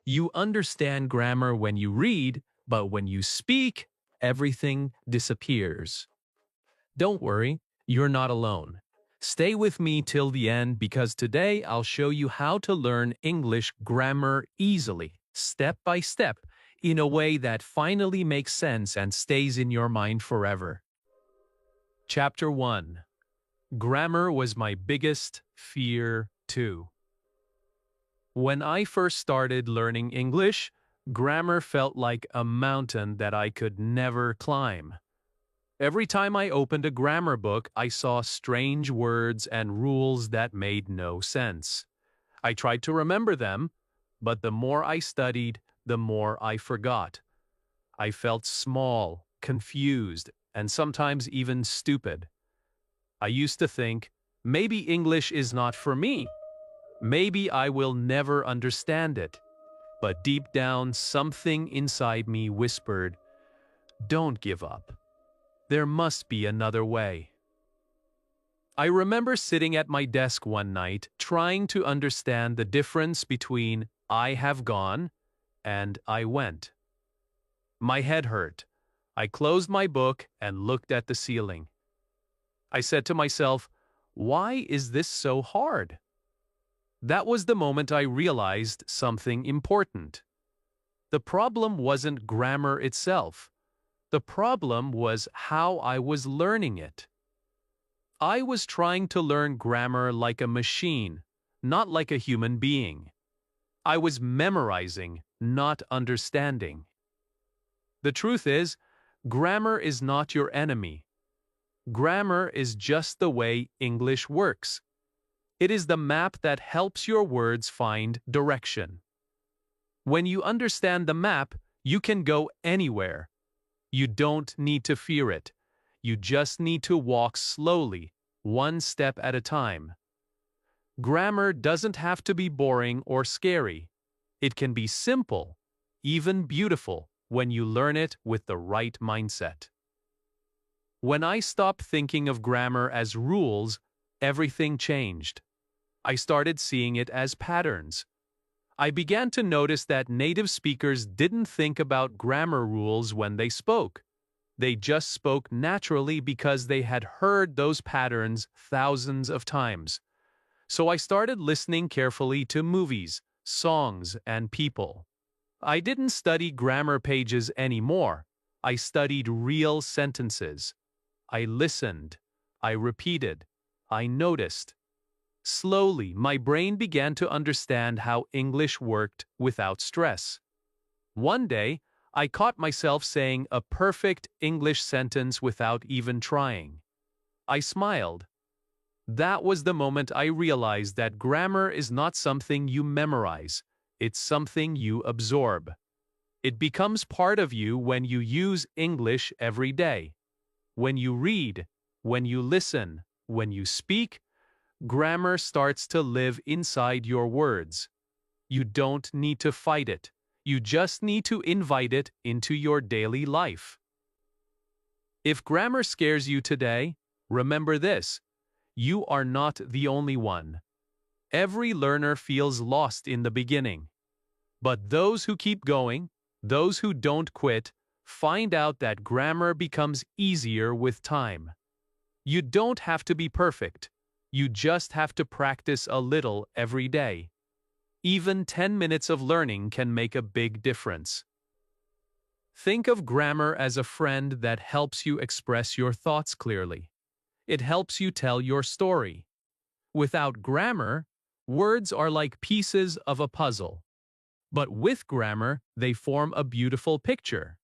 You understand grammar when you read, but when you speak, everything disappears. Don't worry, you're not alone. Stay with me till the end because today I'll show you how to learn English grammar easily, step by step, in a way that finally makes sense and stays in your mind forever. Chapter 1. Grammar was my biggest fear too. When I first started learning English, grammar felt like a mountain that I could never climb. Every time I opened a grammar book, I saw strange words and rules that made no sense. I tried to remember them, but the more I studied, the more I forgot. I felt small, confused, and sometimes even stupid. I used to think, maybe English is not for me. Maybe I will never understand it. But deep down, something inside me whispered, "Don't give up. There must be another way." I remember sitting at my desk one night trying to understand the difference between "I have gone" and "I went." My head hurt. I closed my book and looked at the ceiling. I said to myself, "Why is this so hard?" That was the moment I realized something important. The problem wasn't grammar itself. The problem was how I was learning it. I was trying to learn grammar like a machine, not like a human being. I was memorizing, not understanding. The truth is, grammar is not your enemy. Grammar is just the way English works. It is the map that helps your words find direction. When you understand the map, you can go anywhere. You don't need to fear it. You just need to walk slowly, one step at a time. Grammar doesn't have to be boring or scary. It can be simple, even beautiful, when you learn it with the right mindset. When I stopped thinking of grammar as rules, everything changed. I started seeing it as patterns. I began to notice that native speakers didn't think about grammar rules when they spoke. They just spoke naturally because they had heard those patterns thousands of times. So I started listening carefully to movies, songs, and people. I didn't study grammar pages anymore. I studied real sentences. I listened. I repeated. I noticed. Slowly, my brain began to understand how English worked without stress. One day, I caught myself saying a perfect English sentence without even trying. I smiled. That was the moment I realized that grammar is not something you memorize, it's something you absorb. It becomes part of you when you use English every day. When you read, when you listen, when you speak, grammar starts to live inside your words. You don't need to fight it. You just need to invite it into your daily life. If grammar scares you today, remember this: you are not the only one. Every learner feels lost in the beginning. But those who keep going, those who don't quit, find out that grammar becomes easier with time. You don't have to be perfect. You just have to practice a little every day. Even 10 minutes of learning can make a big difference. Think of grammar as a friend that helps you express your thoughts clearly. It helps you tell your story. Without grammar, words are like pieces of a puzzle. But with grammar, they form a beautiful picture.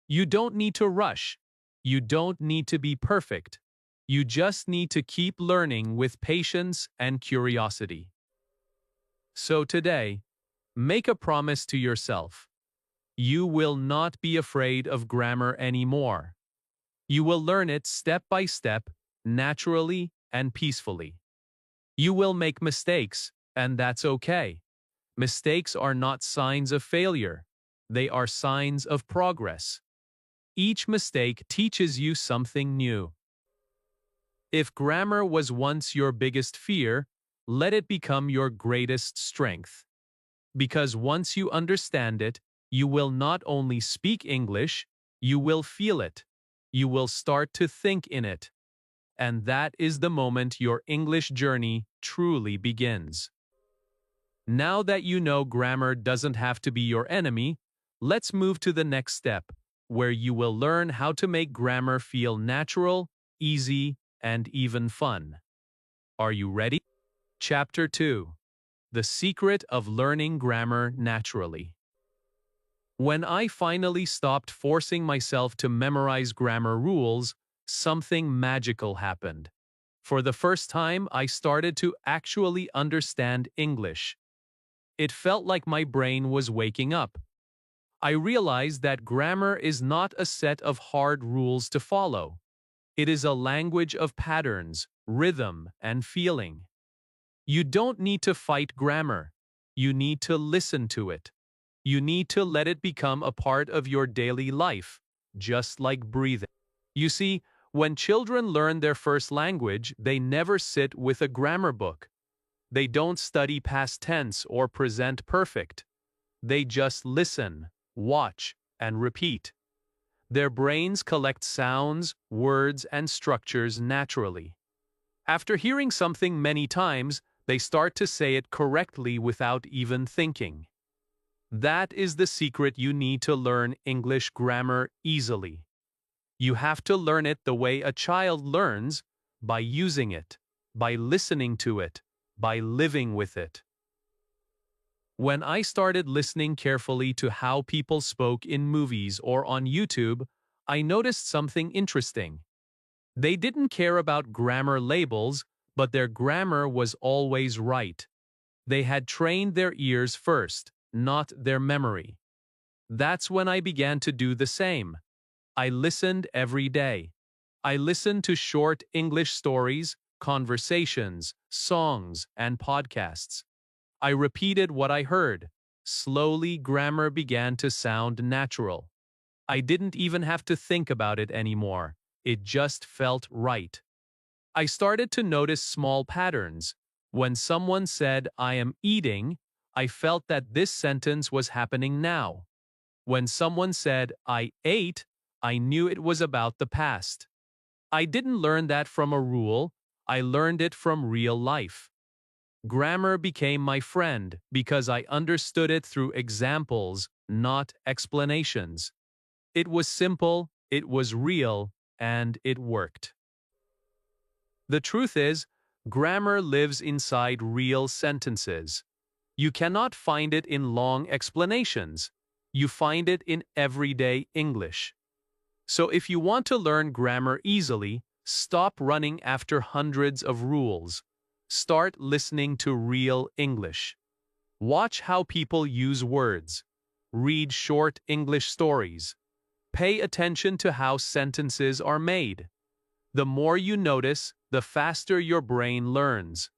You don't need to rush. You don't need to be perfect. You just need to keep learning with patience and curiosity. So today, make a promise to yourself. You will not be afraid of grammar anymore. You will learn it step by step, naturally and peacefully. You will make mistakes, and that's okay. Mistakes are not signs of failure. They are signs of progress. Each mistake teaches you something new. If grammar was once your biggest fear, let it become your greatest strength. Because once you understand it, you will not only speak English, you will feel it. You will start to think in it. And that is the moment your English journey truly begins. Now that you know grammar doesn't have to be your enemy, let's move to the next step, where you will learn how to make grammar feel natural, easy, and even fun. Are you ready? Chapter 2. The Secret of Learning Grammar Naturally. When I finally stopped forcing myself to memorize grammar rules, something magical happened. For the first time, I started to actually understand English. It felt like my brain was waking up. I realized that grammar is not a set of hard rules to follow. It is a language of patterns, rhythm, and feeling. You don't need to fight grammar. You need to listen to it. You need to let it become a part of your daily life, just like breathing. You see, when children learn their first language, they never sit with a grammar book. They don't study past tense or present perfect. They just listen, watch, and repeat. Their brains collect sounds, words, and structures naturally. After hearing something many times, they start to say it correctly without even thinking. That is the secret you need to learn English grammar easily. You have to learn it the way a child learns, by using it, by listening to it, by living with it. When I started listening carefully to how people spoke in movies or on YouTube, I noticed something interesting. They didn't care about grammar labels, but their grammar was always right. They had trained their ears first, not their memory. That's when I began to do the same. I listened every day. I listened to short English stories, conversations, songs, and podcasts. I repeated what I heard. Slowly, grammar began to sound natural. I didn't even have to think about it anymore. It just felt right. I started to notice small patterns. When someone said, "I am eating," I felt that this sentence was happening now. When someone said, "I ate," I knew it was about the past. I didn't learn that from a rule. I learned it from real life. Grammar became my friend because I understood it through examples, not explanations. It was simple, it was real, and it worked. The truth is, grammar lives inside real sentences. You cannot find it in long explanations. You find it in everyday English. So if you want to learn grammar easily, stop running after hundreds of rules. Start listening to real English. Watch how people use words. Read short English stories. Pay attention to how sentences are made. The more you notice, the faster your brain learns.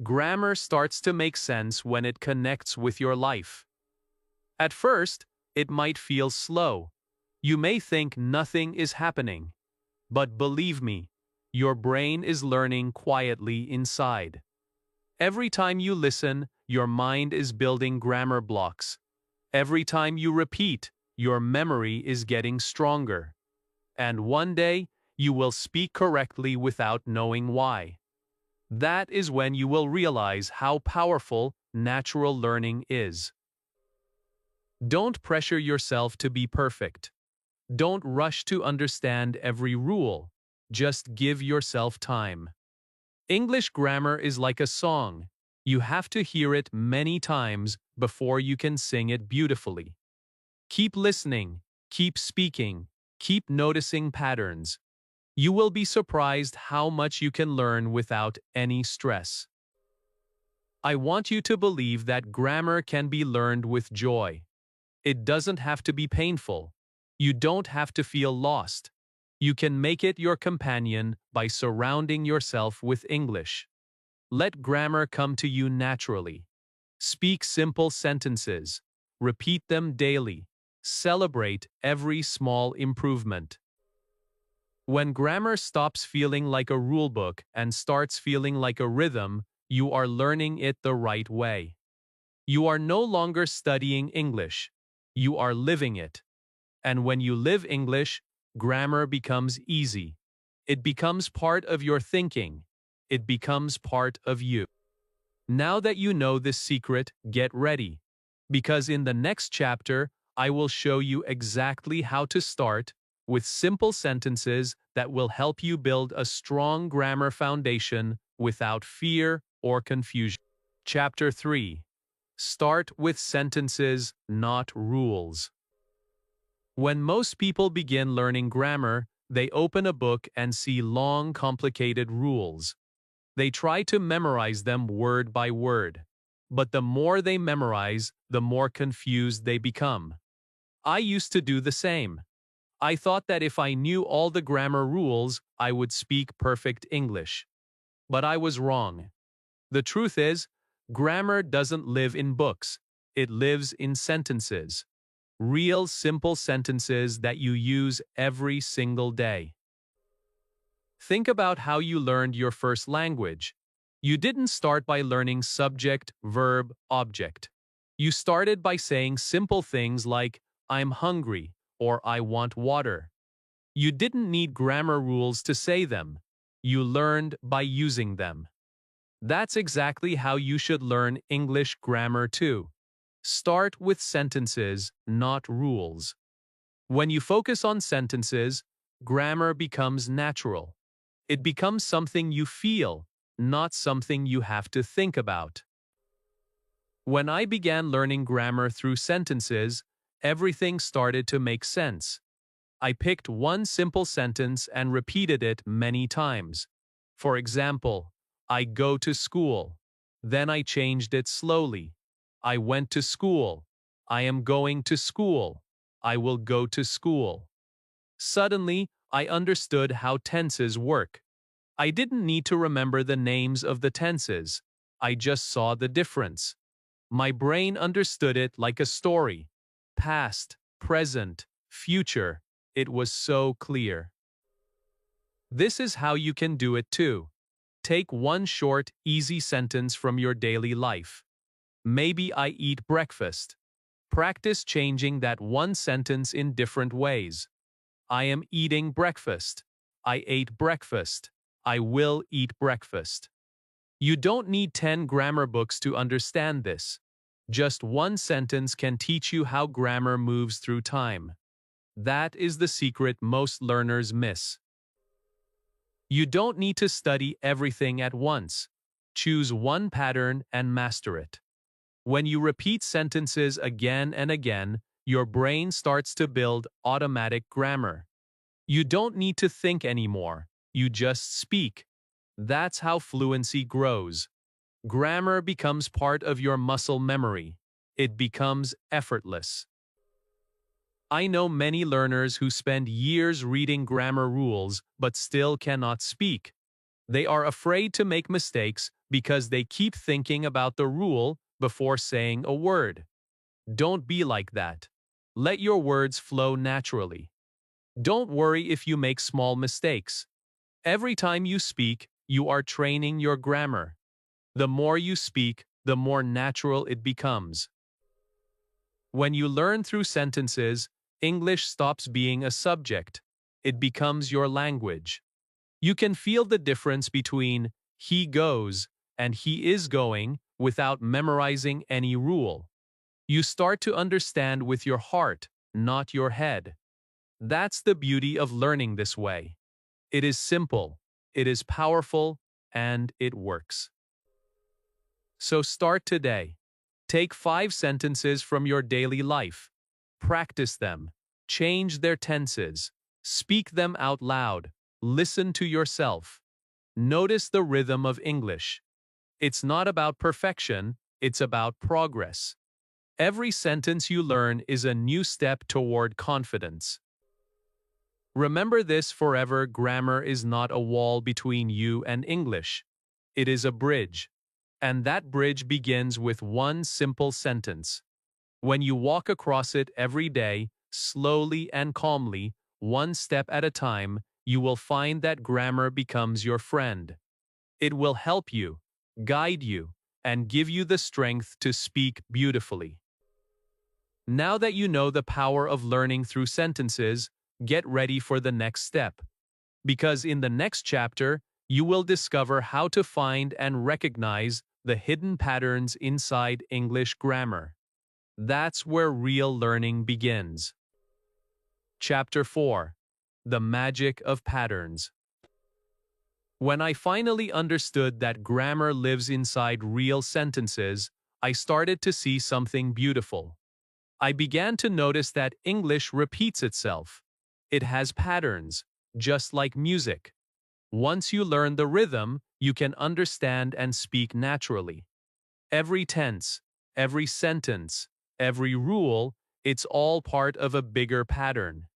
Grammar starts to make sense when it connects with your life. At first, it might feel slow. You may think nothing is happening. But believe me, your brain is learning quietly inside. Every time you listen, your mind is building grammar blocks. Every time you repeat, your memory is getting stronger. And one day, you will speak correctly without knowing why. That is when you will realize how powerful natural learning is. Don't pressure yourself to be perfect. Don't rush to understand every rule. Just give yourself time. English grammar is like a song. You have to hear it many times before you can sing it beautifully. Keep listening, keep speaking, keep noticing patterns. You will be surprised how much you can learn without any stress. I want you to believe that grammar can be learned with joy. It doesn't have to be painful. You don't have to feel lost. You can make it your companion by surrounding yourself with English. Let grammar come to you naturally. Speak simple sentences. Repeat them daily. Celebrate every small improvement. When grammar stops feeling like a rulebook and starts feeling like a rhythm, you are learning it the right way. You are no longer studying English. You are living it. And when you live English, grammar becomes easy. It becomes part of your thinking. It becomes part of you. Now that you know this secret, get ready. Because in the next chapter, I will show you exactly how to start with simple sentences that will help you build a strong grammar foundation without fear or confusion. Chapter 3. Start with sentences, not rules. When most people begin learning grammar, they open a book and see long, complicated rules. They try to memorize them word by word. But the more they memorize, the more confused they become. I used to do the same. I thought that if I knew all the grammar rules, I would speak perfect English. But I was wrong. The truth is, grammar doesn't live in books. It lives in sentences. Real simple sentences that you use every single day. Think about how you learned your first language. You didn't start by learning subject, verb, object. You started by saying simple things like, I'm hungry, or I want water. You didn't need grammar rules to say them. You learned by using them. That's exactly how you should learn English grammar too. Start with sentences, not rules. When you focus on sentences, grammar becomes natural. It becomes something you feel, not something you have to think about. When I began learning grammar through sentences, everything started to make sense. I picked one simple sentence and repeated it many times. For example, I go to school. Then I changed it slowly. I went to school. I am going to school. I will go to school. Suddenly, I understood how tenses work. I didn't need to remember the names of the tenses. I just saw the difference. My brain understood it like a story. Past, present, future. It was so clear. This is how you can do it too. Take one short, easy sentence from your daily life. Maybe I eat breakfast. Practice changing that one sentence in different ways. I am eating breakfast. I ate breakfast. I will eat breakfast. You don't need 10 grammar books to understand this. Just one sentence can teach you how grammar moves through time. That is the secret most learners miss. You don't need to study everything at once. Choose one pattern and master it. When you repeat sentences again and again, your brain starts to build automatic grammar. You don't need to think anymore. You just speak. That's how fluency grows. Grammar becomes part of your muscle memory. It becomes effortless. I know many learners who spend years reading grammar rules but still cannot speak. They are afraid to make mistakes because they keep thinking about the rule before saying a word. Don't be like that. Let your words flow naturally. Don't worry if you make small mistakes. Every time you speak, you are training your grammar. The more you speak, the more natural it becomes. When you learn through sentences, English stops being a subject. It becomes your language. You can feel the difference between he goes and he is going without memorizing any rule. You start to understand with your heart, not your head. That's the beauty of learning this way. It is simple, it is powerful, and it works. So start today. Take 5 sentences from your daily life. Practice them. Change their tenses. Speak them out loud. Listen to yourself. Notice the rhythm of English. It's not about perfection, it's about progress. Every sentence you learn is a new step toward confidence. Remember this forever: grammar is not a wall between you and English. It is a bridge. And that bridge begins with one simple sentence. When you walk across it every day, slowly and calmly, one step at a time, you will find that grammar becomes your friend. It will help you, guide you, and give you the strength to speak beautifully. Now that you know the power of learning through sentences, get ready for the next step. Because in the next chapter, you will discover how to find and recognize the hidden patterns inside English grammar. That's where real learning begins. Chapter 4. The Magic of Patterns. When I finally understood that grammar lives inside real sentences, I started to see something beautiful. I began to notice that English repeats itself. It has patterns, just like music. Once you learn the rhythm, you can understand and speak naturally. Every tense, every sentence, every rule, it's all part of a bigger pattern.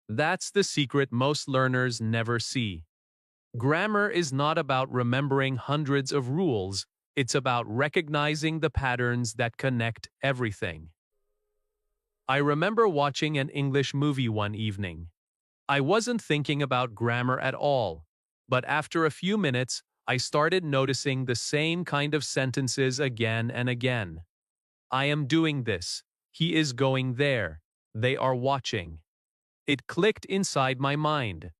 That's the secret most learners never see. Grammar is not about remembering hundreds of rules, it's about recognizing the patterns that connect everything. I remember watching an English movie one evening. I wasn't thinking about grammar at all, but after a few minutes, I started noticing the same kind of sentences again and again. I am doing this. He is going there. They are watching. It clicked inside my mind.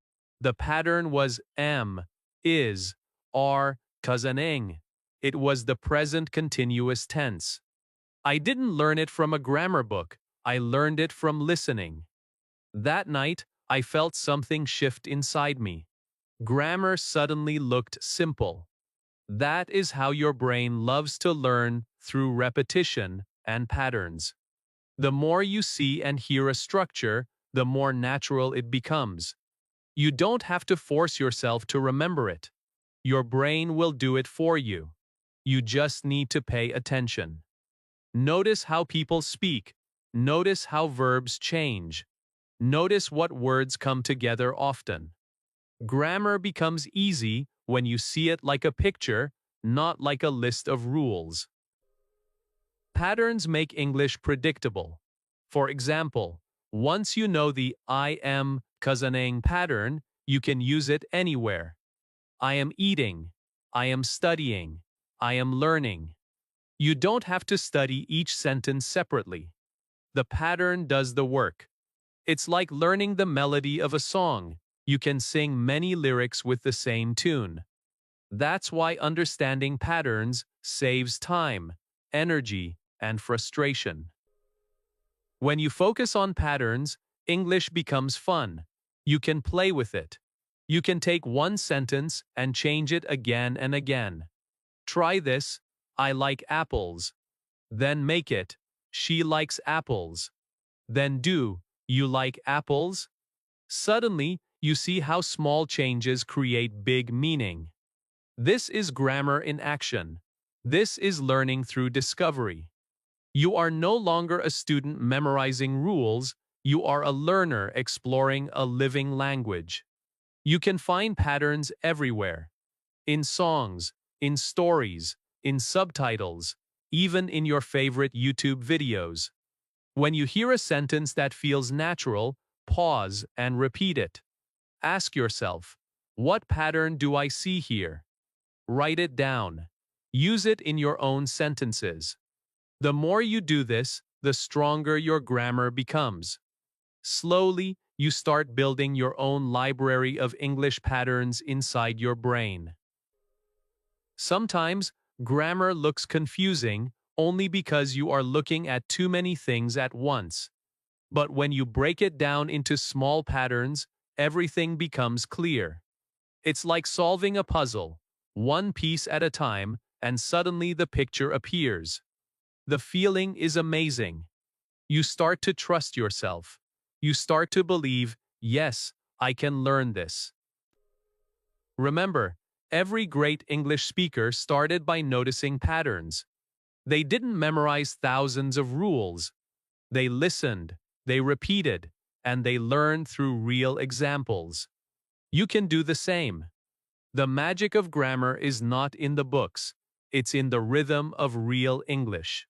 The pattern was am, is, are, cousining. It was the present continuous tense. I didn't learn it from a grammar book. I learned it from listening. That night, I felt something shift inside me. Grammar suddenly looked simple. That is how your brain loves to learn, through repetition and patterns. The more you see and hear a structure, the more natural it becomes. You don't have to force yourself to remember it. Your brain will do it for you. You just need to pay attention. Notice how people speak. Notice how verbs change. Notice what words come together often. Grammar becomes easy when you see it like a picture, not like a list of rules. Patterns make English predictable. For example, once you know the I am cousining pattern, you can use it anywhere. I am eating. I am studying. I am learning. You don't have to study each sentence separately. The pattern does the work. It's like learning the melody of a song. You can sing many lyrics with the same tune. That's why understanding patterns saves time, energy, and frustration. When you focus on patterns, English becomes fun. You can play with it. You can take one sentence and change it again and again. Try this, I like apples. Then make it, she likes apples. Then do, you like apples? Suddenly, you see how small changes create big meaning. This is grammar in action. This is learning through discovery. You are no longer a student memorizing rules, you are a learner exploring a living language. You can find patterns everywhere. In songs, in stories, in subtitles, even in your favorite YouTube videos. When you hear a sentence that feels natural, pause and repeat it. Ask yourself, what pattern do I see here? Write it down. Use it in your own sentences. The more you do this, the stronger your grammar becomes. Slowly, you start building your own library of English patterns inside your brain. Sometimes, grammar looks confusing only because you are looking at too many things at once. But when you break it down into small patterns, everything becomes clear. It's like solving a puzzle, one piece at a time, and suddenly the picture appears. The feeling is amazing. You start to trust yourself. You start to believe, yes, I can learn this. Remember, every great English speaker started by noticing patterns. They didn't memorize thousands of rules. They listened, they repeated, and they learned through real examples. You can do the same. The magic of grammar is not in the books, it's in the rhythm of real English.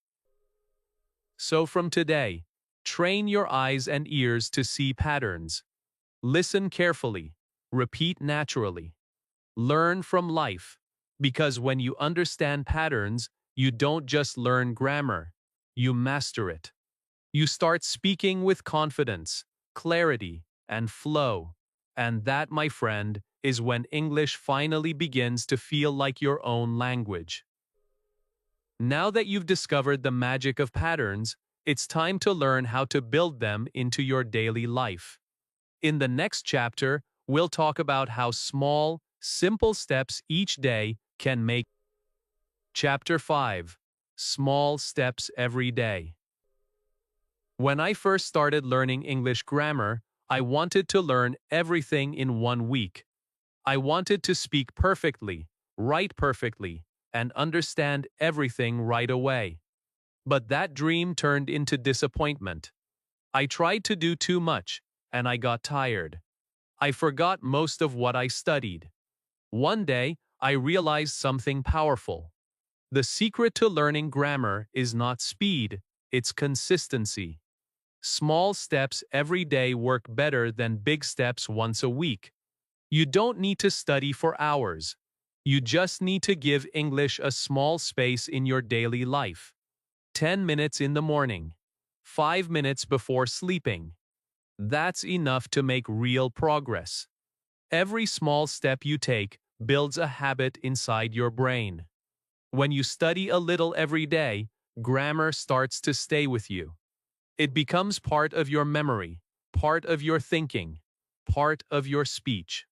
So from today, train your eyes and ears to see patterns. Listen carefully, repeat naturally. Learn from life, because when you understand patterns, you don't just learn grammar, you master it. You start speaking with confidence, clarity, and flow. And that, my friend, is when English finally begins to feel like your own language. Now that you've discovered the magic of patterns, it's time to learn how to build them into your daily life. In the next chapter, we'll talk about how small, simple steps each day can make. Chapter 5. Small Steps Every Day. When I first started learning English grammar, I wanted to learn everything in 1 week. I wanted to speak perfectly, write perfectly, and understand everything right away. But that dream turned into disappointment. I tried to do too much, and I got tired. I forgot most of what I studied. One day, I realized something powerful. The secret to learning grammar is not speed, it's consistency. Small steps every day work better than big steps once a week. You don't need to study for hours. You just need to give English a small space in your daily life. 10 minutes in the morning. 5 minutes before sleeping. That's enough to make real progress. Every small step you take builds a habit inside your brain. When you study a little every day, grammar starts to stay with you. It becomes part of your memory, part of your thinking, part of your speech.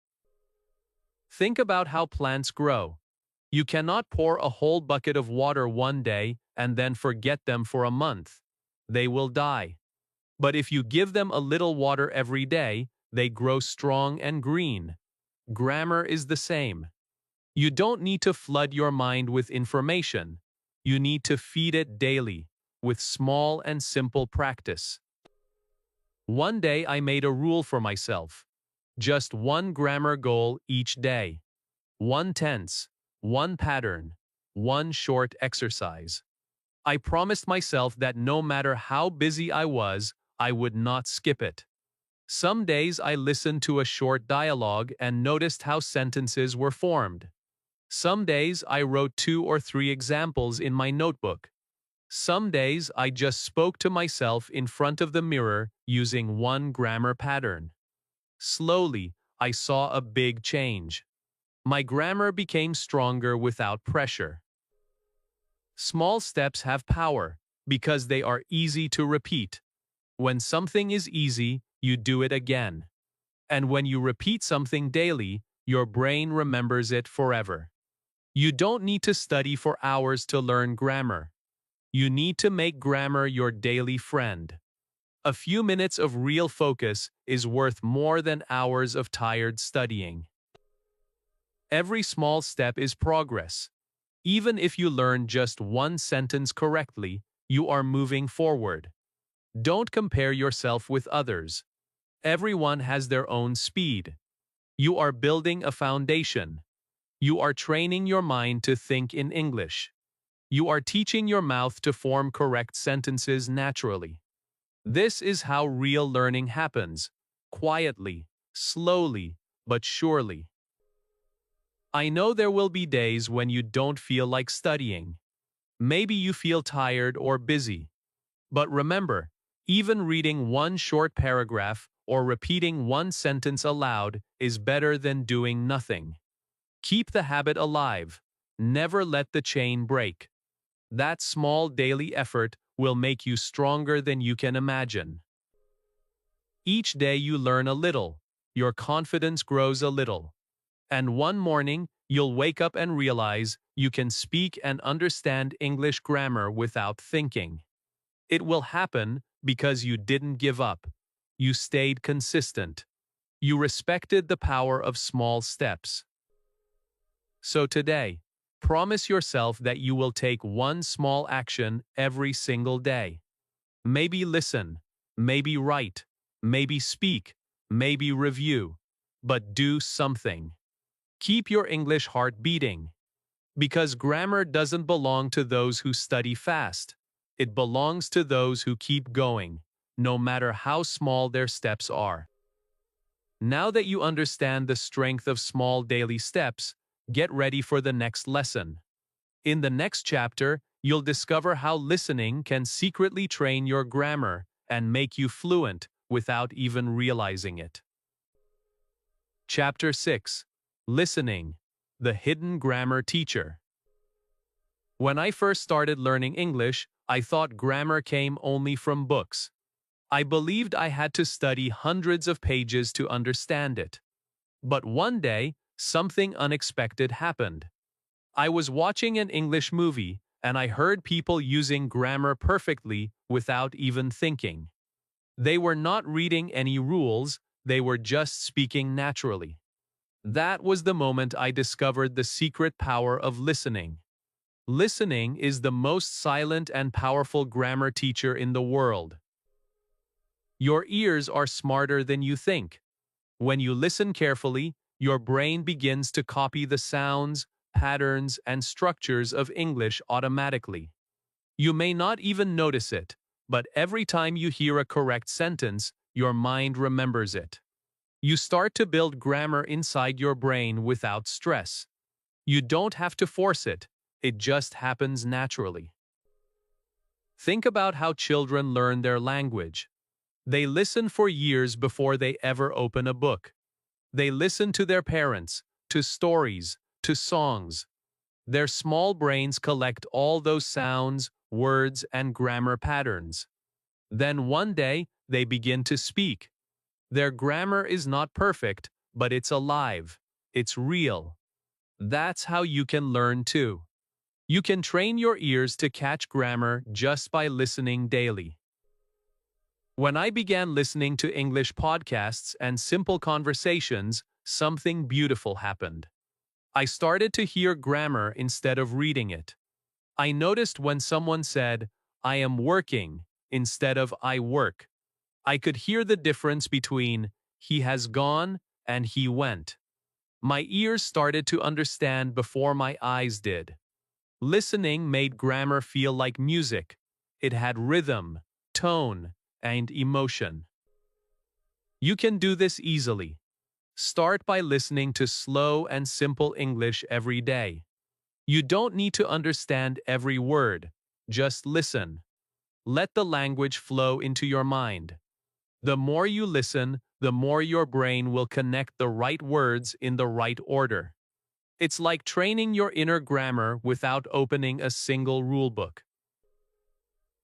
Think about how plants grow. You cannot pour a whole bucket of water one day and then forget them for a month. They will die. But if you give them a little water every day, they grow strong and green. Grammar is the same. You don't need to flood your mind with information. You need to feed it daily, with small and simple practice. One day I made a rule for myself. Just one grammar goal each day. One tense, one pattern, one short exercise. I promised myself that no matter how busy I was, I would not skip it. Some days I listened to a short dialogue and noticed how sentences were formed. Some days I wrote 2 or 3 examples in my notebook. Some days I just spoke to myself in front of the mirror using one grammar pattern. Slowly, I saw a big change. My grammar became stronger without pressure. Small steps have power because they are easy to repeat. When something is easy, you do it again. And when you repeat something daily, your brain remembers it forever. You don't need to study for hours to learn grammar. You need to make grammar your daily friend. A few minutes of real focus is worth more than hours of tired studying. Every small step is progress. Even if you learn just one sentence correctly, you are moving forward. Don't compare yourself with others. Everyone has their own speed. You are building a foundation. You are training your mind to think in English. You are teaching your mouth to form correct sentences naturally. This is how real learning happens, quietly, slowly, but surely. I know there will be days when you don't feel like studying. Maybe you feel tired or busy. But remember, even reading one short paragraph or repeating one sentence aloud is better than doing nothing. Keep the habit alive. Never let the chain break. That small daily effort will make you stronger than you can imagine. Each day you learn a little, your confidence grows a little. And one morning, you'll wake up and realize you can speak and understand English grammar without thinking. It will happen because you didn't give up. You stayed consistent. You respected the power of small steps. So today, promise yourself that you will take one small action every single day. Maybe listen, maybe write, maybe speak, maybe review, but do something. Keep your English heart beating. Because grammar doesn't belong to those who study fast. It belongs to those who keep going, no matter how small their steps are. Now that you understand the strength of small daily steps, get ready for the next lesson. In the next chapter, You'll discover how listening can secretly train your grammar and make you fluent without even realizing it. Chapter 6. Listening, the Hidden Grammar Teacher. When I first started learning English, I thought grammar came only from books. I believed I had to study hundreds of pages to understand it. But one day, something unexpected happened. I was watching an English movie, and I heard people using grammar perfectly without even thinking. They were not reading any rules, they were just speaking naturally. That was the moment I discovered the secret power of listening. Listening is the most silent and powerful grammar teacher in the world. Your ears are smarter than you think. When you listen carefully, your brain begins to copy the sounds, patterns, and structures of English automatically. You may not even notice it, but every time you hear a correct sentence, your mind remembers it. You start to build grammar inside your brain without stress. You don't have to force it, it just happens naturally. Think about how children learn their language. They listen for years before they ever open a book. They listen to their parents, to stories, to songs. Their small brains collect all those sounds, words, and grammar patterns. Then one day, they begin to speak. Their grammar is not perfect, but it's alive. It's real. That's how you can learn too. You can train your ears to catch grammar just by listening daily. When I began listening to English podcasts and simple conversations, something beautiful happened. I started to hear grammar instead of reading it. I noticed when someone said, "I am working," instead of "I work." I could hear the difference between "he has gone" and "he went." My ears started to understand before my eyes did. Listening made grammar feel like music. It had rhythm, tone, and emotion. You can do this easily. Start by listening to slow and simple English every day. You don't need to understand every word. Just listen. Let the language flow into your mind. The more you listen, the more your brain will connect the right words in the right order. It's like training your inner grammar without opening a single rulebook.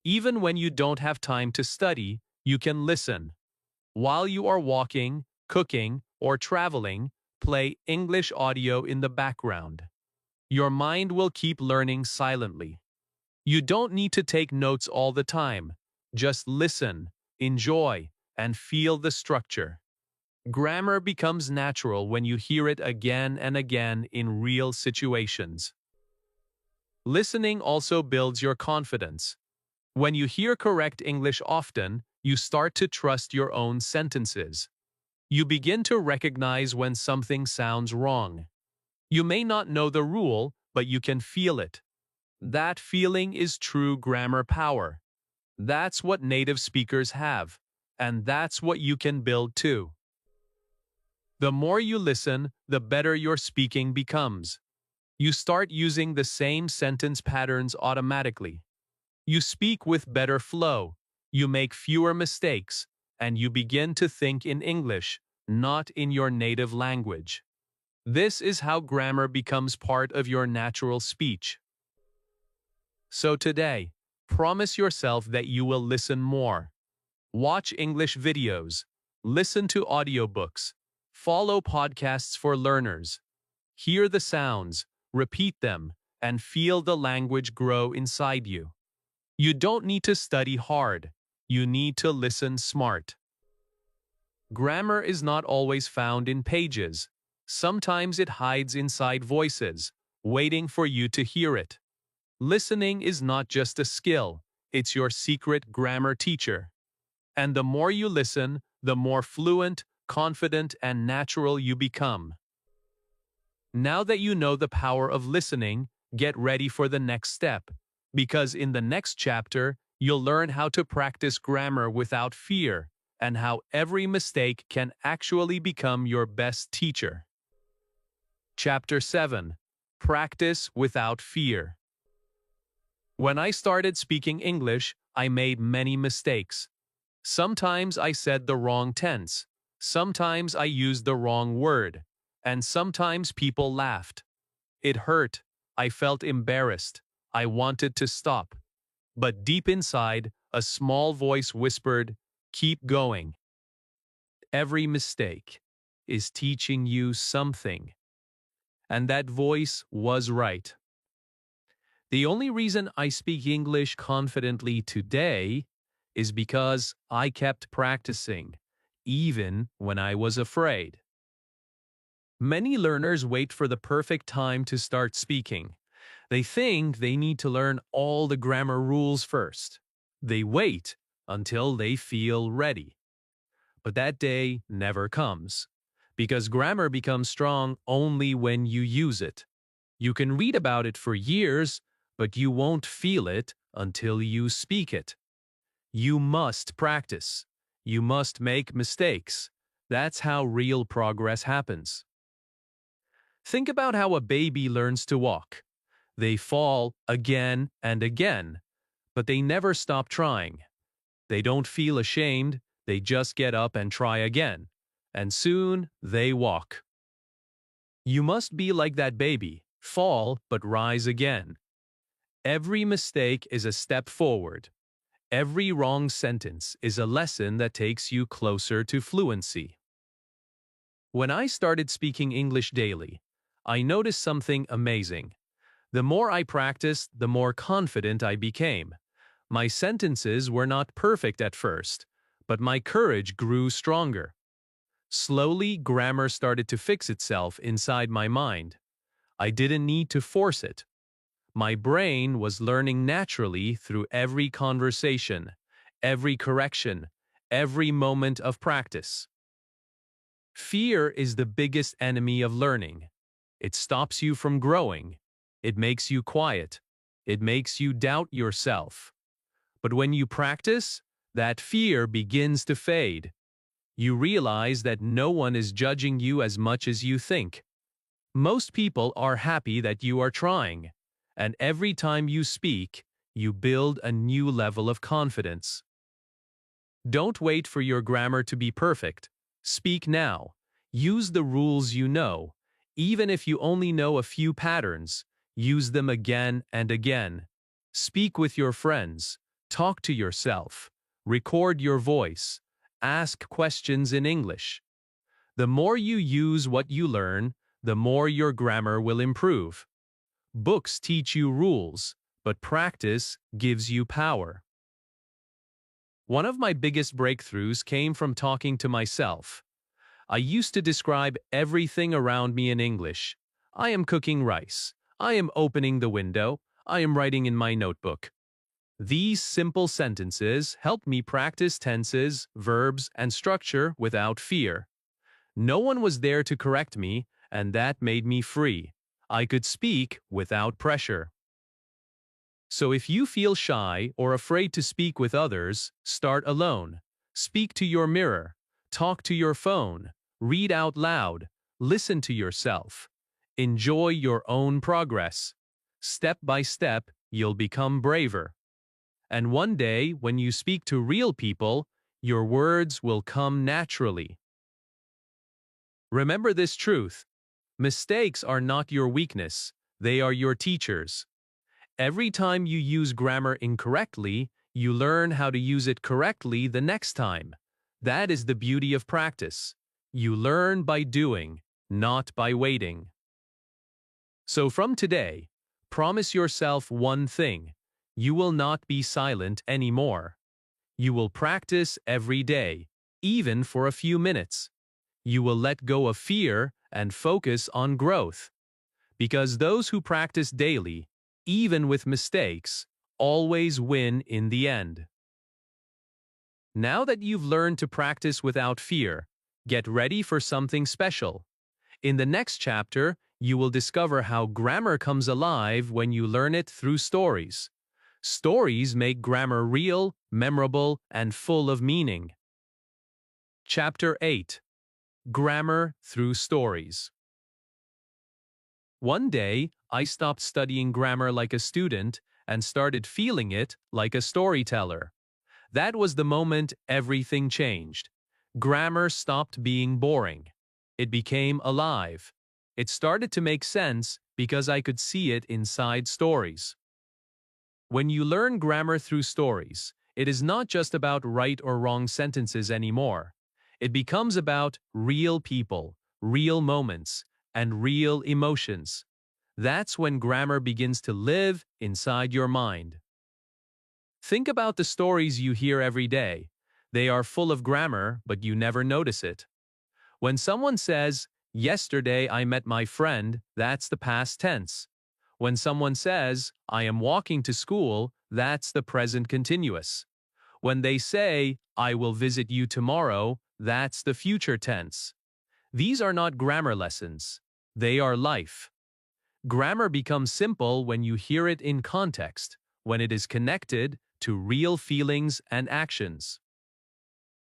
Even when you don't have time to study, you can listen. While you are walking, cooking, or traveling, play English audio in the background. Your mind will keep learning silently. You don't need to take notes all the time. Just listen, enjoy, and feel the structure. Grammar becomes natural when you hear it again and again in real situations. Listening also builds your confidence. When you hear correct English often, you start to trust your own sentences. You begin to recognize when something sounds wrong. You may not know the rule, but you can feel it. That feeling is true grammar power. That's what native speakers have, and that's what you can build too. The more you listen, the better your speaking becomes. You start using the same sentence patterns automatically. You speak with better flow, you make fewer mistakes, and you begin to think in English, not in your native language. This is how grammar becomes part of your natural speech. So today, promise yourself that you will listen more. Watch English videos, listen to audiobooks, follow podcasts for learners. Hear the sounds, repeat them, and feel the language grow inside you. You don't need to study hard. You need to listen smart. Grammar is not always found in pages. Sometimes it hides inside voices, waiting for you to hear it. Listening is not just a skill, it's your secret grammar teacher. And the more you listen, the more fluent, confident, and natural you become. Now that you know the power of listening, get ready for the next step, because in the next chapter, you'll learn how to practice grammar without fear, and how every mistake can actually become your best teacher. Chapter 7. Practice without fear. When I started speaking English, I made many mistakes. Sometimes I said the wrong tense. Sometimes I used the wrong word. And sometimes people laughed. It hurt. I felt embarrassed. I wanted to stop. But deep inside, a small voice whispered, "Keep going." Every mistake is teaching you something. And that voice was right. The only reason I speak English confidently today is because I kept practicing, even when I was afraid. Many learners wait for the perfect time to start speaking. They think they need to learn all the grammar rules first. They wait until they feel ready. But that day never comes, because grammar becomes strong only when you use it. You can read about it for years, but you won't feel it until you speak it. You must practice. You must make mistakes. That's how real progress happens. Think about how a baby learns to walk. They fall again and again, but they never stop trying. They don't feel ashamed, they just get up and try again. And soon, they walk. You must be like that baby, fall but rise again. Every mistake is a step forward. Every wrong sentence is a lesson that takes you closer to fluency. When I started speaking English daily, I noticed something amazing. The more I practiced, the more confident I became. My sentences were not perfect at first, but my courage grew stronger. Slowly, grammar started to fix itself inside my mind. I didn't need to force it. My brain was learning naturally through every conversation, every correction, every moment of practice. Fear is the biggest enemy of learning. It stops you from growing. It makes you quiet. It makes you doubt yourself. But when you practice, that fear begins to fade. You realize that no one is judging you as much as you think. Most people are happy that you are trying, and every time you speak, you build a new level of confidence. Don't wait for your grammar to be perfect. Speak now. Use the rules you know. Even if you only know a few patterns, use them again and again. Speak with your friends. Talk to yourself. Record your voice. Ask questions in English. The more you use what you learn, the more your grammar will improve. Books teach you rules, but practice gives you power. One of my biggest breakthroughs came from talking to myself. I used to describe everything around me in English. I am cooking rice. I am opening the window. I am writing in my notebook. These simple sentences helped me practice tenses, verbs, and structure without fear. No one was there to correct me, and that made me free. I could speak without pressure. So if you feel shy or afraid to speak with others, start alone. Speak to your mirror. Talk to your phone. Read out loud. Listen to yourself. Enjoy your own progress. Step by step, you'll become braver. And one day, when you speak to real people, your words will come naturally. Remember this truth. Mistakes are not your weakness. They are your teachers. Every time you use grammar incorrectly, you learn how to use it correctly the next time. That is the beauty of practice. You learn by doing, not by waiting. So from today, promise yourself one thing. You will not be silent anymore. You will practice every day, even for a few minutes. You will let go of fear and focus on growth. Because those who practice daily, even with mistakes, always win in the end. Now that you've learned to practice without fear, get ready for something special. In the next chapter, you will discover how grammar comes alive when you learn it through stories. Stories make grammar real, memorable, and full of meaning. Chapter 8. Grammar through Stories. One day, I stopped studying grammar like a student and started feeling it like a storyteller. That was the moment everything changed. Grammar stopped being boring. It became alive. It started to make sense because I could see it inside stories. When you learn grammar through stories, it is not just about right or wrong sentences anymore. It becomes about real people, real moments, and real emotions. That's when grammar begins to live inside your mind. Think about the stories you hear every day. They are full of grammar, but you never notice it. When someone says, "Yesterday I met my friend," that's the past tense. When someone says, "I am walking to school," that's the present continuous. When they say, "I will visit you tomorrow," that's the future tense. These are not grammar lessons. They are life. Grammar becomes simple when you hear it in context, when it is connected to real feelings and actions.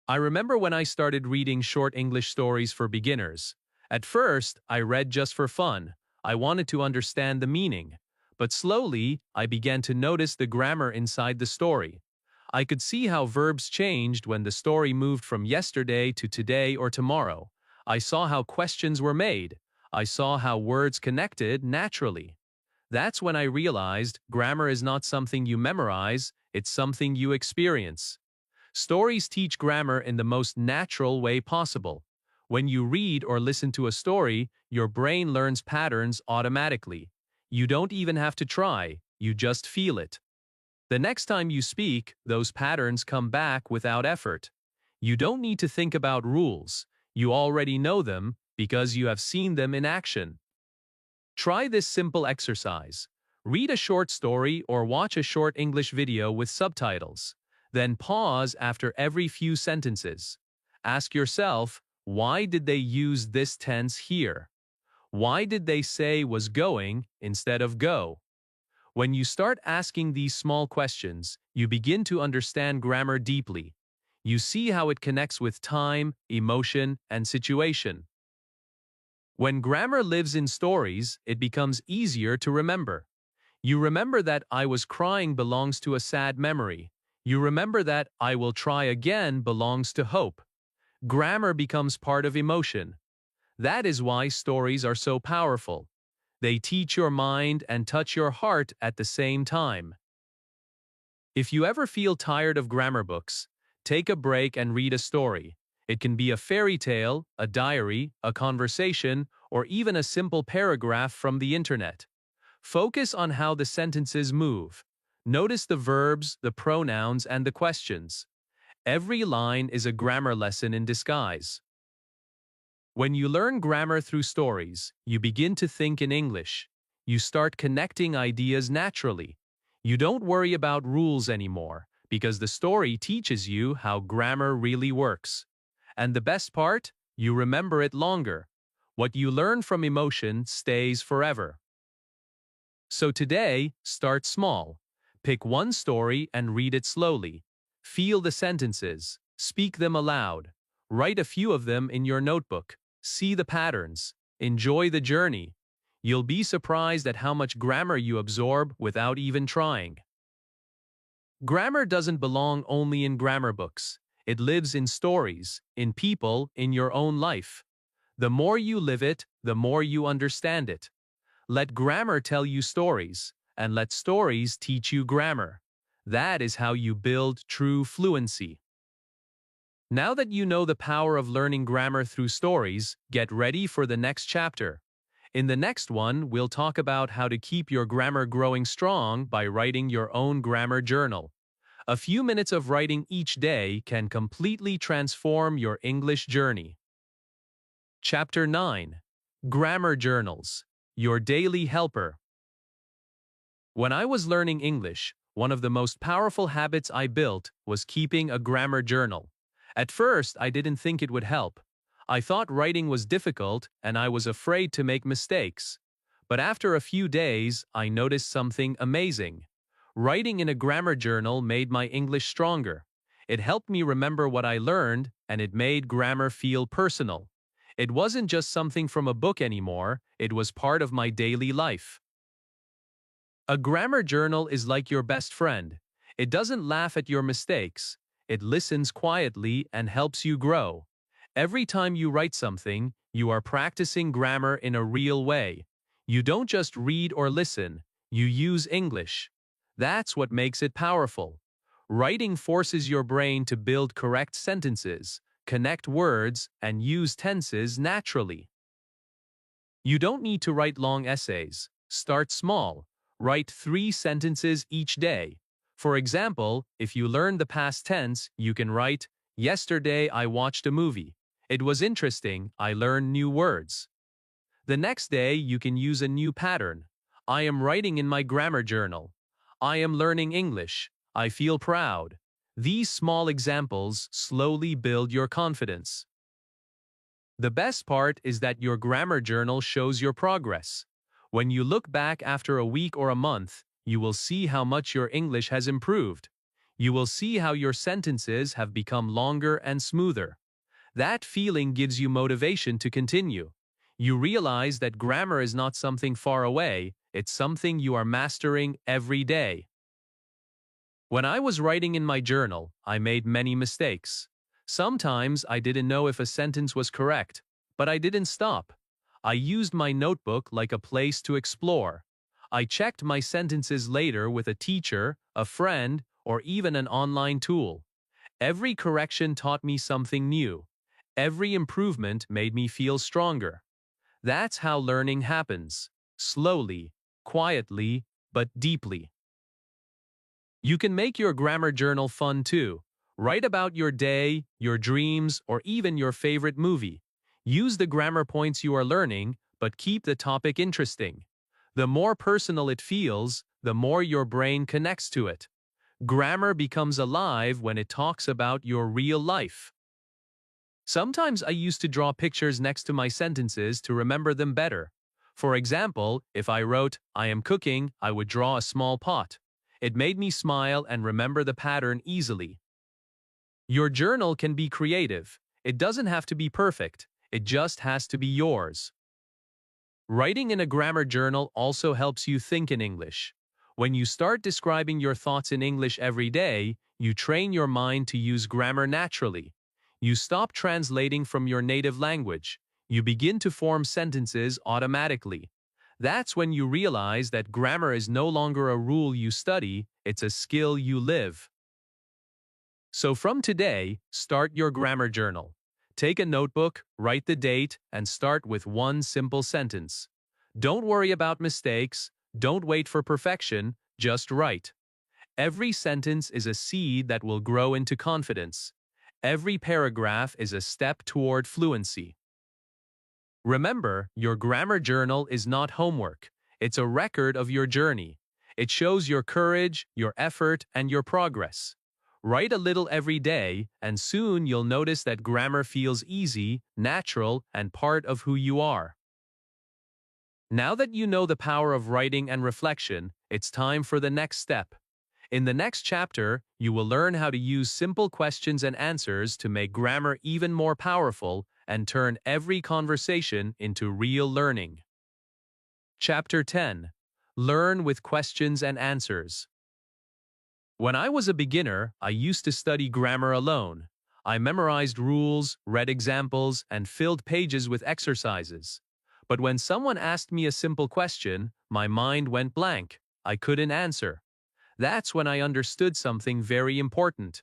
I remember when I started reading short English stories for beginners. At first, I read just for fun. I wanted to understand the meaning. But slowly, I began to notice the grammar inside the story. I could see how verbs changed when the story moved from yesterday to today or tomorrow. I saw how questions were made. I saw how words connected naturally. That's when I realized grammar is not something you memorize, it's something you experience. Stories teach grammar in the most natural way possible. When you read or listen to a story, your brain learns patterns automatically. You don't even have to try, you just feel it. The next time you speak, those patterns come back without effort. You don't need to think about rules. You already know them because you have seen them in action. Try this simple exercise. Read a short story or watch a short English video with subtitles. Then pause after every few sentences. Ask yourself, why did they use this tense here? Why did they say was going instead of go? When you start asking these small questions, you begin to understand grammar deeply. You see how it connects with time, emotion, and situation. When grammar lives in stories, it becomes easier to remember. You remember that "I was crying" belongs to a sad memory. You remember that "I will try again" belongs to hope. Grammar becomes part of emotion. That is why stories are so powerful. They teach your mind and touch your heart at the same time. If you ever feel tired of grammar books, take a break and read a story. It can be a fairy tale, a diary, a conversation, or even a simple paragraph from the internet. Focus on how the sentences move. Notice the verbs, the pronouns, and the questions. Every line is a grammar lesson in disguise. When you learn grammar through stories, you begin to think in English. You start connecting ideas naturally. You don't worry about rules anymore, because the story teaches you how grammar really works. And the best part? You remember it longer. What you learn from emotion stays forever. So today, start small. Pick one story and read it slowly. Feel the sentences. Speak them aloud. Write a few of them in your notebook. See the patterns. Enjoy the journey. You'll be surprised at how much grammar you absorb without even trying. Grammar doesn't belong only in grammar books. It lives in stories, in people, in your own life. The more you live it, the more you understand it. Let grammar tell you stories, and let stories teach you grammar. That is how you build true fluency. Now that you know the power of learning grammar through stories, get ready for the next chapter. In the next one, we'll talk about how to keep your grammar growing strong by writing your own grammar journal. A few minutes of writing each day can completely transform your English journey. Chapter 9. Grammar Journals. Your Daily Helper. When I was learning English, one of the most powerful habits I built was keeping a grammar journal. At first, I didn't think it would help. I thought writing was difficult and I was afraid to make mistakes. But after a few days, I noticed something amazing. Writing in a grammar journal made my English stronger. It helped me remember what I learned, and it made grammar feel personal. It wasn't just something from a book anymore, it was part of my daily life. A grammar journal is like your best friend. It doesn't laugh at your mistakes. It listens quietly and helps you grow. Every time you write something, you are practicing grammar in a real way. You don't just read or listen, you use English. That's what makes it powerful. Writing forces your brain to build correct sentences, connect words, and use tenses naturally. You don't need to write long essays. Start small. Write 3 sentences each day. For example, if you learn the past tense, you can write, "Yesterday I watched a movie. It was interesting, I learned new words." The next day, you can use a new pattern. "I am writing in my grammar journal. I am learning English. I feel proud." These small examples slowly build your confidence. The best part is that your grammar journal shows your progress. When you look back after a week or a month, you will see how much your English has improved. You will see how your sentences have become longer and smoother. That feeling gives you motivation to continue. You realize that grammar is not something far away, it's something you are mastering every day. When I was writing in my journal, I made many mistakes. Sometimes I didn't know if a sentence was correct, but I didn't stop. I used my notebook like a place to explore. I checked my sentences later with a teacher, a friend, or even an online tool. Every correction taught me something new. Every improvement made me feel stronger. That's how learning happens. Slowly, quietly, but deeply. You can make your grammar journal fun too. Write about your day, your dreams, or even your favorite movie. Use the grammar points you are learning, but keep the topic interesting. The more personal it feels, the more your brain connects to it. Grammar becomes alive when it talks about your real life. Sometimes I used to draw pictures next to my sentences to remember them better. For example, if I wrote, "I am cooking," I would draw a small pot. It made me smile and remember the pattern easily. Your journal can be creative. It doesn't have to be perfect. It just has to be yours. Writing in a grammar journal also helps you think in English. When you start describing your thoughts in English every day, you train your mind to use grammar naturally. You stop translating from your native language. You begin to form sentences automatically. That's when you realize that grammar is no longer a rule you study, it's a skill you live. So from today, start your grammar journal. Take a notebook, write the date, and start with one simple sentence. Don't worry about mistakes, don't wait for perfection, just write. Every sentence is a seed that will grow into confidence. Every paragraph is a step toward fluency. Remember, your grammar journal is not homework. It's a record of your journey. It shows your courage, your effort, and your progress. Write a little every day, and soon you'll notice that grammar feels easy, natural, and part of who you are. Now that you know the power of writing and reflection, it's time for the next step. In the next chapter, you will learn how to use simple questions and answers to make grammar even more powerful and turn every conversation into real learning. Chapter 10. Learn with questions and answers. When I was a beginner, I used to study grammar alone. I memorized rules, read examples, and filled pages with exercises. But when someone asked me a simple question, my mind went blank. I couldn't answer. That's when I understood something very important.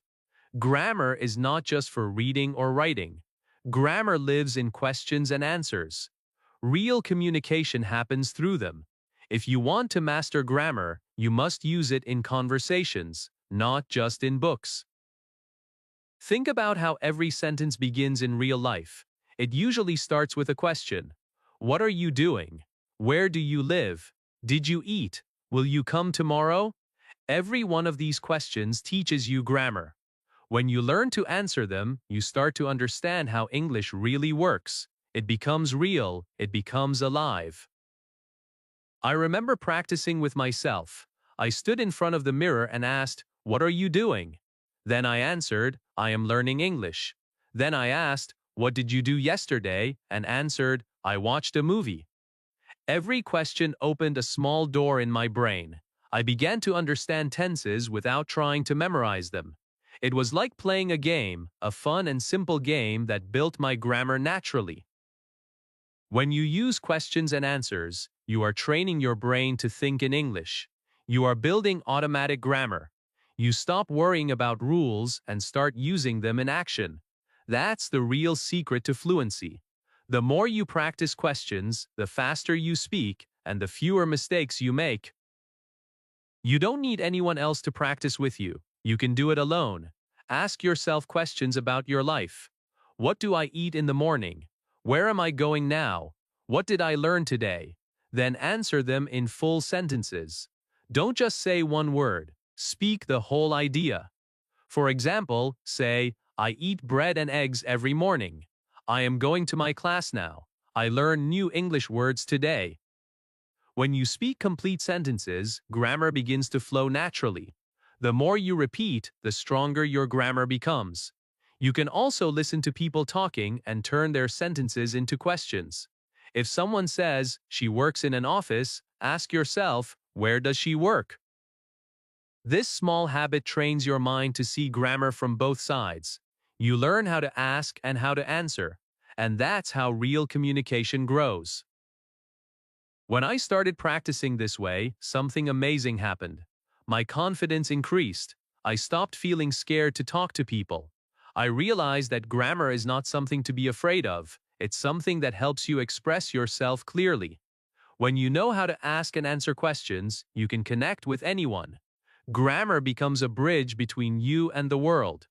Grammar is not just for reading or writing. Grammar lives in questions and answers. Real communication happens through them. If you want to master grammar, you must use it in conversations, not just in books. Think about how every sentence begins in real life. It usually starts with a question. What are you doing? Where do you live? Did you eat? Will you come tomorrow? Every one of these questions teaches you grammar. When you learn to answer them, you start to understand how English really works. It becomes real, it becomes alive. I remember practicing with myself. I stood in front of the mirror and asked, "What are you doing?" Then I answered, "I am learning English." Then I asked, "What did you do yesterday?" and answered, "I watched a movie." Every question opened a small door in my brain. I began to understand tenses without trying to memorize them. It was like playing a game, a fun and simple game that built my grammar naturally. When you use questions and answers, you are training your brain to think in English. You are building automatic grammar. You stop worrying about rules and start using them in action. That's the real secret to fluency. The more you practice questions, the faster you speak, and the fewer mistakes you make. You don't need anyone else to practice with you. You can do it alone. Ask yourself questions about your life. What do I eat in the morning? Where am I going now? What did I learn today? Then answer them in full sentences. Don't just say one word. Speak the whole idea. For example, say, I eat bread and eggs every morning. I am going to my class now. I learn new English words today. When you speak complete sentences, grammar begins to flow naturally. The more you repeat, the stronger your grammar becomes. You can also listen to people talking and turn their sentences into questions. If someone says, she works in an office, ask yourself, where does she work? This small habit trains your mind to see grammar from both sides. You learn how to ask and how to answer, and that's how real communication grows. When I started practicing this way, something amazing happened. My confidence increased. I stopped feeling scared to talk to people. I realized that grammar is not something to be afraid of. It's something that helps you express yourself clearly. When you know how to ask and answer questions, you can connect with anyone. Grammar becomes a bridge between you and the world.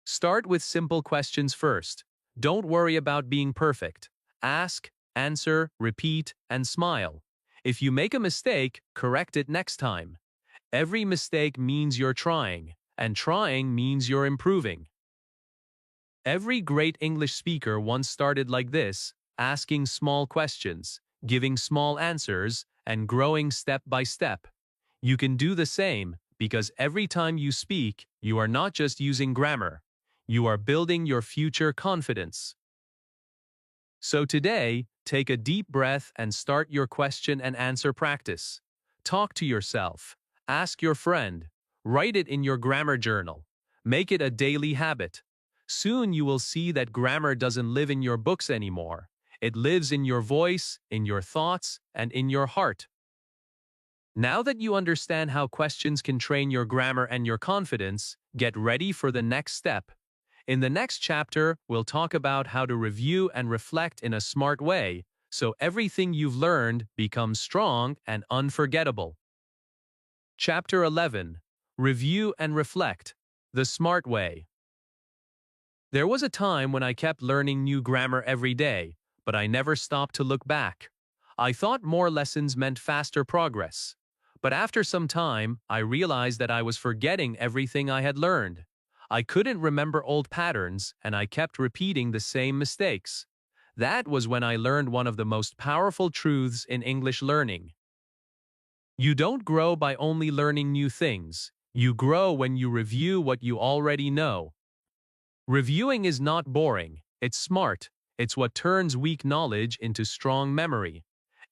Start with simple questions first. Don't worry about being perfect. Ask, answer, repeat, and smile. If you make a mistake, correct it next time. Every mistake means you're trying, and trying means you're improving. Every great English speaker once started like this, asking small questions, giving small answers, and growing step by step. You can do the same, because every time you speak, you are not just using grammar. You are building your future confidence. So today, take a deep breath and start your question and answer practice. Talk to yourself. Ask your friend. Write it in your grammar journal. Make it a daily habit. Soon you will see that grammar doesn't live in your books anymore. It lives in your voice, in your thoughts, and in your heart. Now that you understand how questions can train your grammar and your confidence, get ready for the next step. In the next chapter, we'll talk about how to review and reflect in a smart way, so everything you've learned becomes strong and unforgettable. Chapter 11. Review and Reflect. The Smart Way. There was a time when I kept learning new grammar every day, but I never stopped to look back. I thought more lessons meant faster progress. But after some time, I realized that I was forgetting everything I had learned. I couldn't remember old patterns, and I kept repeating the same mistakes. That was when I learned one of the most powerful truths in English learning. You don't grow by only learning new things. You grow when you review what you already know. Reviewing is not boring. It's smart. It's what turns weak knowledge into strong memory.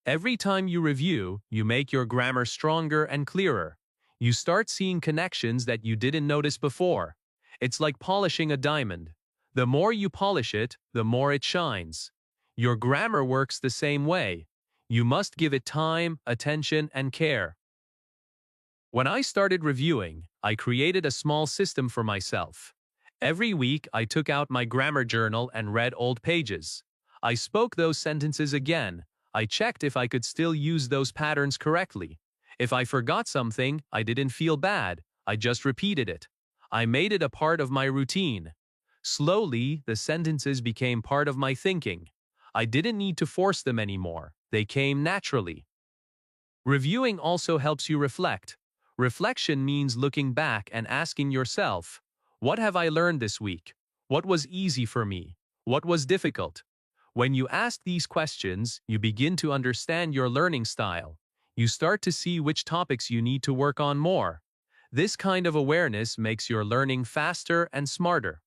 Every time you review, you make your grammar stronger and clearer. You start seeing connections that you didn't notice before. It's like polishing a diamond. The more you polish it, the more it shines. Your grammar works the same way. You must give it time, attention, and care. When I started reviewing, I created a small system for myself. Every week, I took out my grammar journal and read old pages. I spoke those sentences again. I checked if I could still use those patterns correctly. If I forgot something, I didn't feel bad. I just repeated it. I made it a part of my routine. Slowly, the sentences became part of my thinking. I didn't need to force them anymore. They came naturally. Reviewing also helps you reflect. Reflection means looking back and asking yourself, what have I learned this week? What was easy for me? What was difficult? When you ask these questions, you begin to understand your learning style. You start to see which topics you need to work on more. This kind of awareness makes your learning faster and smarter.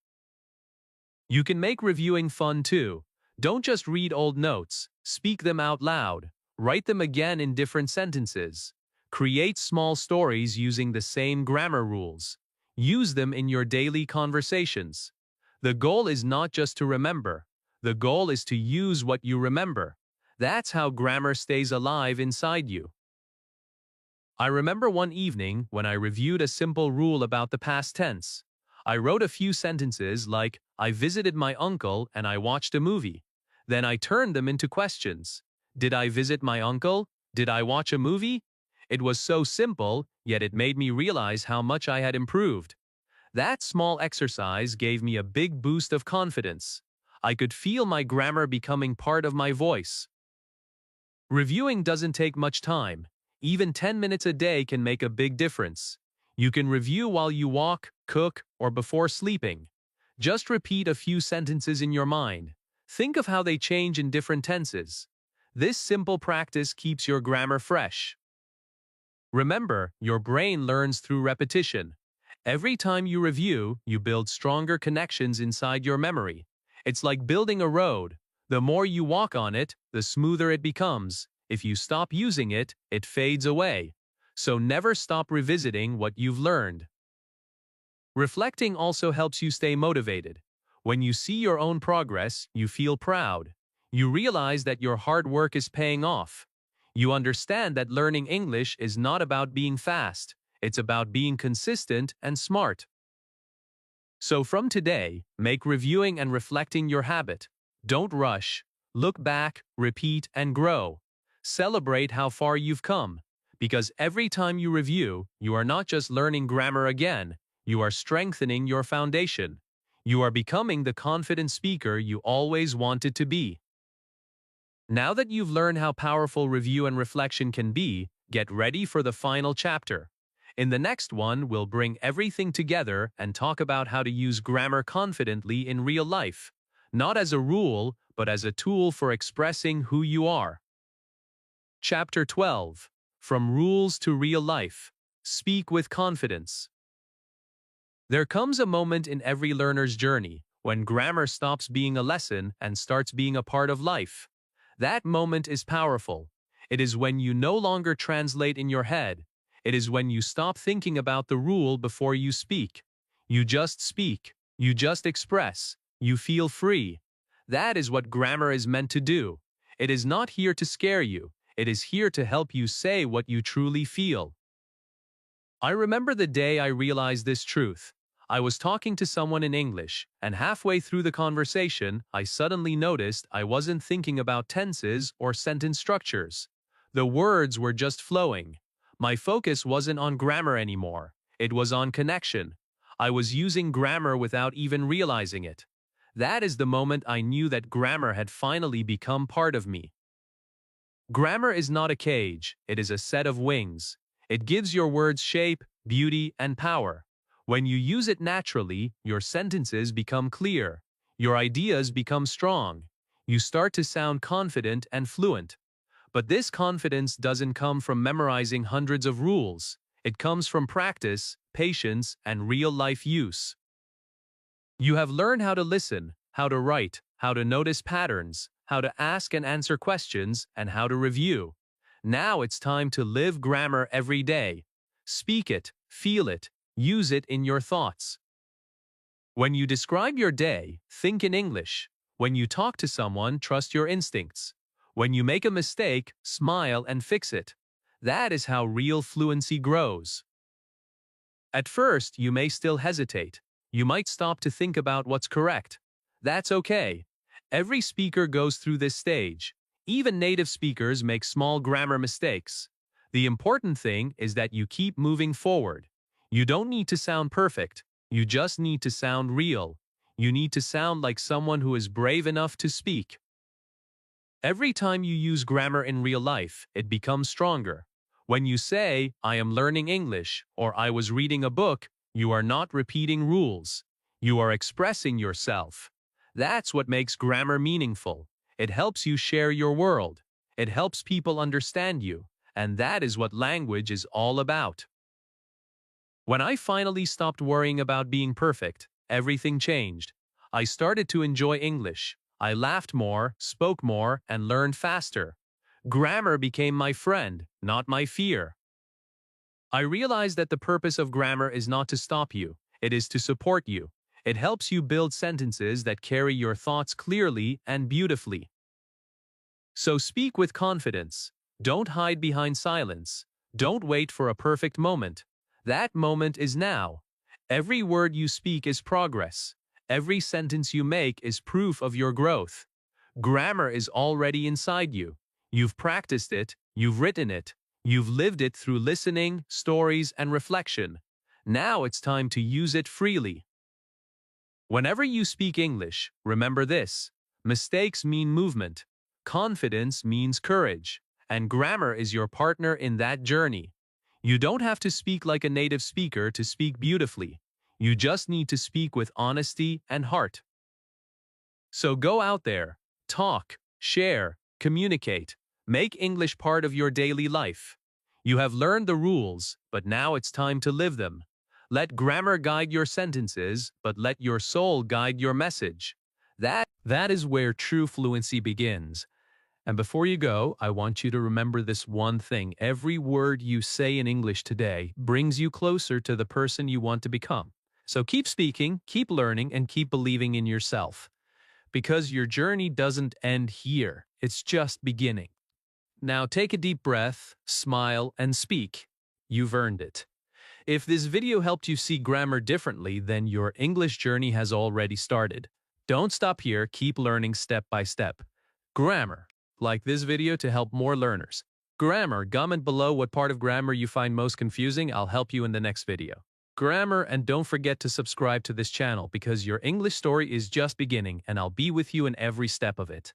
You can make reviewing fun too. Don't just read old notes. Speak them out loud. Write them again in different sentences. Create small stories using the same grammar rules. Use them in your daily conversations. The goal is not just to remember. The goal is to use what you remember. That's how grammar stays alive inside you. I remember one evening when I reviewed a simple rule about the past tense. I wrote a few sentences like, I visited my uncle and I watched a movie. Then I turned them into questions. Did I visit my uncle? Did I watch a movie? It was so simple, yet it made me realize how much I had improved. That small exercise gave me a big boost of confidence. I could feel my grammar becoming part of my voice. Reviewing doesn't take much time. Even 10 minutes a day can make a big difference. You can review while you walk, cook, or before sleeping. Just repeat a few sentences in your mind. Think of how they change in different tenses. This simple practice keeps your grammar fresh. Remember, your brain learns through repetition. Every time you review, you build stronger connections inside your memory. It's like building a road. The more you walk on it, the smoother it becomes. If you stop using it, it fades away. So never stop revisiting what you've learned. Reflecting also helps you stay motivated. When you see your own progress, you feel proud. You realize that your hard work is paying off. You understand that learning English is not about being fast. It's about being consistent and smart. So from today, make reviewing and reflecting your habit. Don't rush. Look back, repeat, and grow. Celebrate how far you've come. Because every time you review, you are not just learning grammar again, you are strengthening your foundation. You are becoming the confident speaker you always wanted to be. Now that you've learned how powerful review and reflection can be, get ready for the final chapter. In the next one, we'll bring everything together and talk about how to use grammar confidently in real life, not as a rule, but as a tool for expressing who you are. Chapter 12. From Rules to Real Life. Speak with confidence. There comes a moment in every learner's journey when grammar stops being a lesson and starts being a part of life. That moment is powerful. It is when you no longer translate in your head. It is when you stop thinking about the rule before you speak. You just speak. You just express. You feel free. That is what grammar is meant to do. It is not here to scare you. It is here to help you say what you truly feel. I remember the day I realized this truth. I was talking to someone in English, and halfway through the conversation, I suddenly noticed I wasn't thinking about tenses or sentence structures. The words were just flowing. My focus wasn't on grammar anymore. It was on connection. I was using grammar without even realizing it. That is the moment I knew that grammar had finally become part of me. Grammar is not a cage. It is a set of wings. It gives your words shape, beauty, and power. When you use it naturally, your sentences become clear. Your ideas become strong. You start to sound confident and fluent. But this confidence doesn't come from memorizing hundreds of rules. It comes from practice, patience, and real-life use. You have learned how to listen, how to write, how to notice patterns, how to ask and answer questions, and how to review. Now it's time to live grammar every day. Speak it, feel it, use it in your thoughts. When you describe your day, think in English. When you talk to someone, trust your instincts. When you make a mistake, smile and fix it. That is how real fluency grows. At first, you may still hesitate. You might stop to think about what's correct. That's okay. Every speaker goes through this stage. Even native speakers make small grammar mistakes. The important thing is that you keep moving forward. You don't need to sound perfect. You just need to sound real. You need to sound like someone who is brave enough to speak. Every time you use grammar in real life, it becomes stronger. When you say, I am learning English, or I was reading a book, you are not repeating rules. You are expressing yourself. That's what makes grammar meaningful. It helps you share your world. It helps people understand you. And that is what language is all about. When I finally stopped worrying about being perfect, everything changed. I started to enjoy English. I laughed more, spoke more, and learned faster. Grammar became my friend, not my fear. I realize that the purpose of grammar is not to stop you, it is to support you. It helps you build sentences that carry your thoughts clearly and beautifully. So speak with confidence. Don't hide behind silence. Don't wait for a perfect moment. That moment is now. Every word you speak is progress. Every sentence you make is proof of your growth. Grammar is already inside you. You've practiced it, you've written it, you've lived it through listening, stories, and reflection. Now it's time to use it freely. Whenever you speak English, remember this: mistakes mean movement, confidence means courage, and grammar is your partner in that journey. You don't have to speak like a native speaker to speak beautifully. You just need to speak with honesty and heart. So go out there, talk, share, communicate. Make English part of your daily life. You have learned the rules, but now it's time to live them. Let grammar guide your sentences, but let your soul guide your message. That is where true fluency begins. And before you go, I want you to remember this one thing. Every word you say in English today brings you closer to the person you want to become. So keep speaking, keep learning, and keep believing in yourself. Because your journey doesn't end here. It's just beginning. Now take a deep breath, smile, and speak. You've earned it. If this video helped you see grammar differently, then your English journey has already started. Don't stop here, keep learning step by step. Grammar. Like this video to help more learners. Grammar. Comment below what part of grammar you find most confusing. I'll help you in the next video. Grammar, and don't forget to subscribe to this channel because your English story is just beginning and I'll be with you in every step of it.